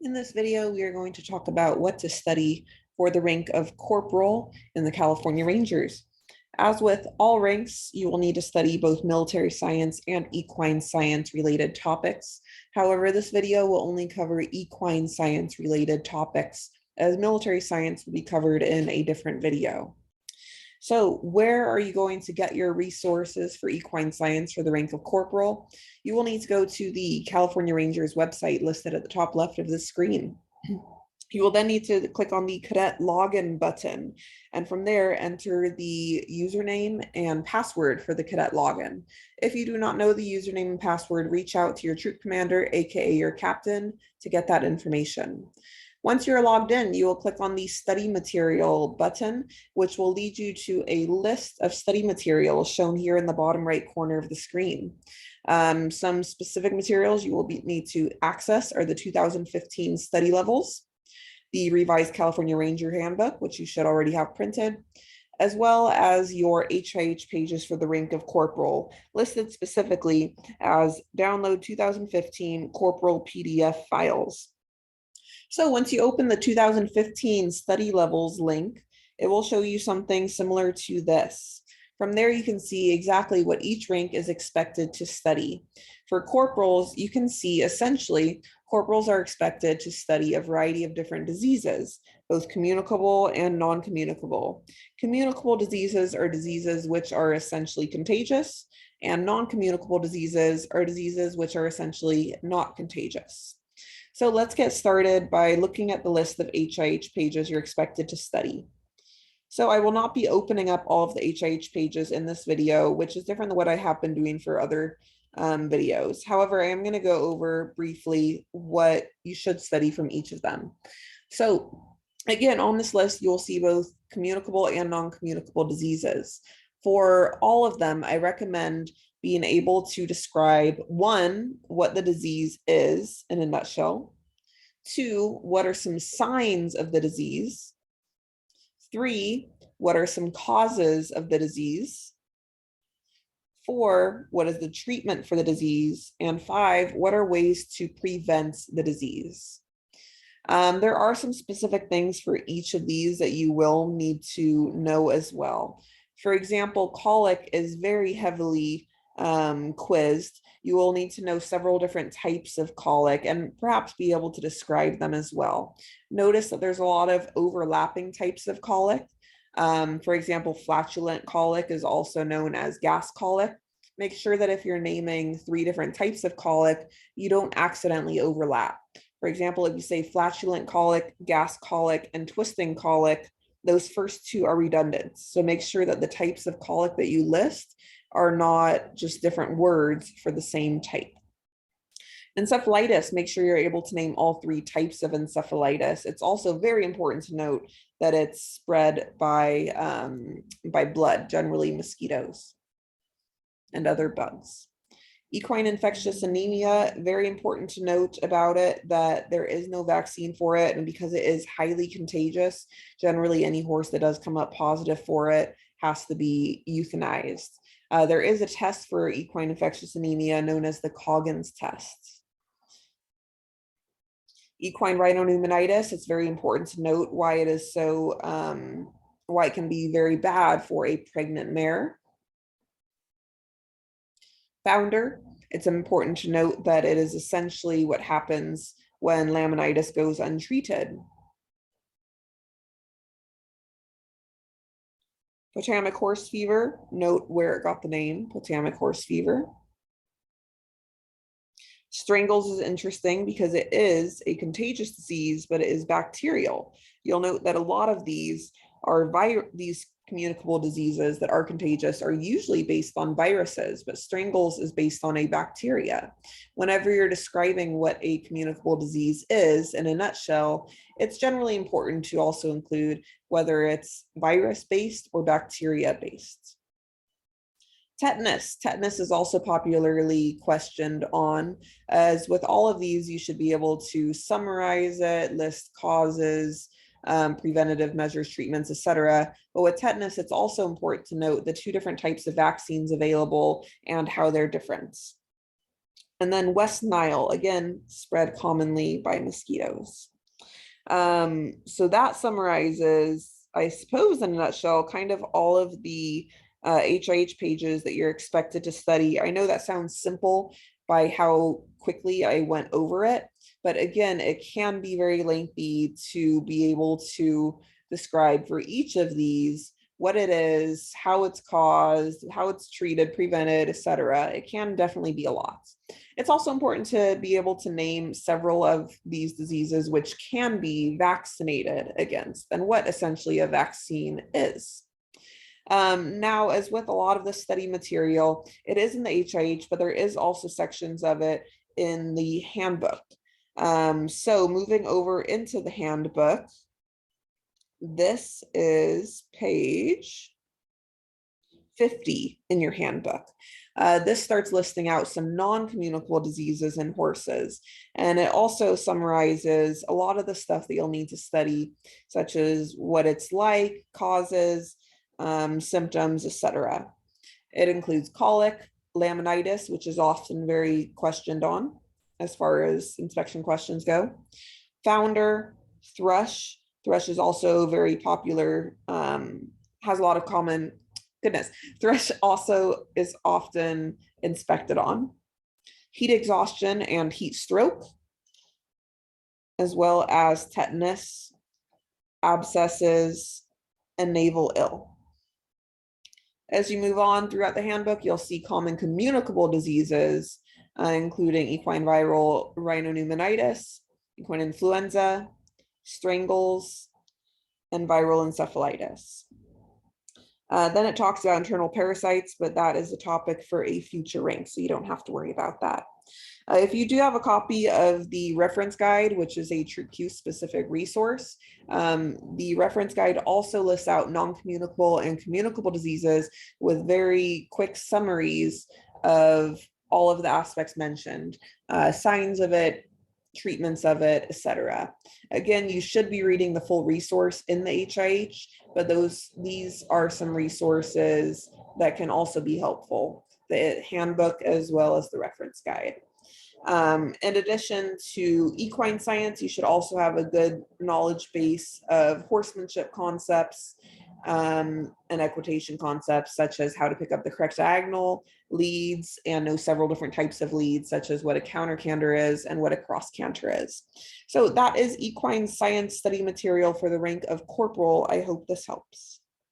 In this video, we are going to talk about what to study for the rank of Corporal in the California Rangers. As with all ranks, you will need to study both military science and equine science related topics. However, this video will only cover equine science related topics, as military science will be covered in a different video. So where are you going to get your resources for equine science for the rank of corporal? You will need to go to the California Rangers website listed at the top left of the screen. You will then need to click on the cadet login button, and from there enter the username and password for the cadet login. If you do not know the username and password, reach out to your troop commander, aka your captain, to get that information. Once you're logged in, you will click on the study material button, which will lead you to a list of study materials shown here in the bottom right corner of the screen. Some specific materials you will need to access are the 2015 study levels, the revised California Ranger Handbook, which you should already have printed, as well as your HIH pages for the rank of corporal, listed specifically as download 2015 corporal PDF files. So once you open the 2015 study levels link, it will show you something similar to this. From there, you can see exactly what each rank is expected to study. For corporals, you can see essentially corporals are expected to study a variety of different diseases, both communicable and non-communicable. Communicable diseases are diseases which are essentially contagious, and non-communicable diseases are diseases which are essentially not contagious. So let's get started by looking at the list of HIH pages you're expected to study. So I will not be opening up all of the HIH pages in this video, which is different than what I have been doing for other videos. However, I am going to go over briefly what you should study from each of them. So again, on this list, you'll see both communicable and non-communicable diseases. For all of them, I recommend being able to describe, one, what the disease is in a nutshell, two, what are some signs of the disease, three, what are some causes of the disease, four, what is the treatment for the disease, and five, what are ways to prevent the disease. There are some specific things for each of these that you will need to know as well. For example, colic is very heavily quizzed. You will need to know several different types of colic and perhaps be able to describe them as well. Notice that there's a lot of overlapping types of colic. For example, flatulent colic is also known as gas colic. Make sure that if you're naming 3 different types of colic, you don't accidentally overlap. For example, if you say flatulent colic, gas colic, and twisting colic, those first 2 are redundant. So make sure that the types of colic that you list are not just different words for the same type. Encephalitis, make sure you're able to name all 3 types of encephalitis. It's also very important to note that it's spread by blood, generally mosquitoes and other bugs. Equine infectious anemia, very important to note about it that there is no vaccine for it, and because it is highly contagious, generally any horse that does come up positive for it has to be euthanized. There is a test for equine infectious anemia known as the Coggins test. Equine rhinopneumonitis, it's very important to note why it is so, why it can be very bad for a pregnant mare. Founder, it's important to note that it is essentially what happens when laminitis goes untreated. Potomac horse fever, note where it got the name, Potomac horse fever. Strangles is interesting because it is a contagious disease, but it is bacterial. You'll note that a lot of these are these communicable diseases that are contagious are usually based on viruses, but strangles is based on a bacteria. Whenever you're describing what a communicable disease is in a nutshell, it's generally important to also include whether it's virus-based or bacteria-based. Tetanus. Tetanus is also popularly questioned on. As with all of these, you should be able to summarize it, list causes, preventative measures, treatments, etc. But with tetanus, it's also important to note the 2 different types of vaccines available and how they're different. And then West Nile, again, spread commonly by mosquitoes. So that summarizes, I suppose, in a nutshell, kind of all of the HIH pages that you're expected to study. I know that sounds simple by how quickly I went over it, but again, it can be very lengthy to be able to describe for each of these what it is, how it's caused, how it's treated, prevented, etc. It can definitely be a lot. It's also important to be able to name several of these diseases which can be vaccinated against and what essentially a vaccine is. Now, as with a lot of the study material, it is in the HIH, but there is also sections of it in the handbook. So moving over into the handbook, this is page 50 in your handbook. This starts listing out some non-communicable diseases in horses, and it also summarizes a lot of the stuff that you'll need to study, such as what it's like, causes, symptoms, etc. It includes colic, laminitis, which is often very questioned on as far as inspection questions go, founder, thrush. Thrush is also very popular, has a lot of common, goodness, thrush also is often inspected on. Heat exhaustion and heat stroke, as well as tetanus, abscesses, and naval ill. As you move on throughout the handbook, you'll see common communicable diseases, including equine viral rhinopneumonitis, equine influenza, strangles, and viral encephalitis. Then it talks about internal parasites, but that is a topic for a future rank, so you don't have to worry about that. If you do have a copy of the reference guide, which is a Troop Q specific resource, the reference guide also lists out non-communicable and communicable diseases with very quick summaries of all of the aspects mentioned, signs of it, treatments of it, etc. Again, you should be reading the full resource in the HIH, but these are some resources that can also be helpful, the handbook as well as the reference guide. In addition to equine science, you should also have a good knowledge base of horsemanship concepts and equitation concepts, such as how to pick up the correct diagonal leads and know several different types of leads, such as what a counter canter is and what a cross canter is. So that is equine science study material for the rank of corporal. I hope this helps.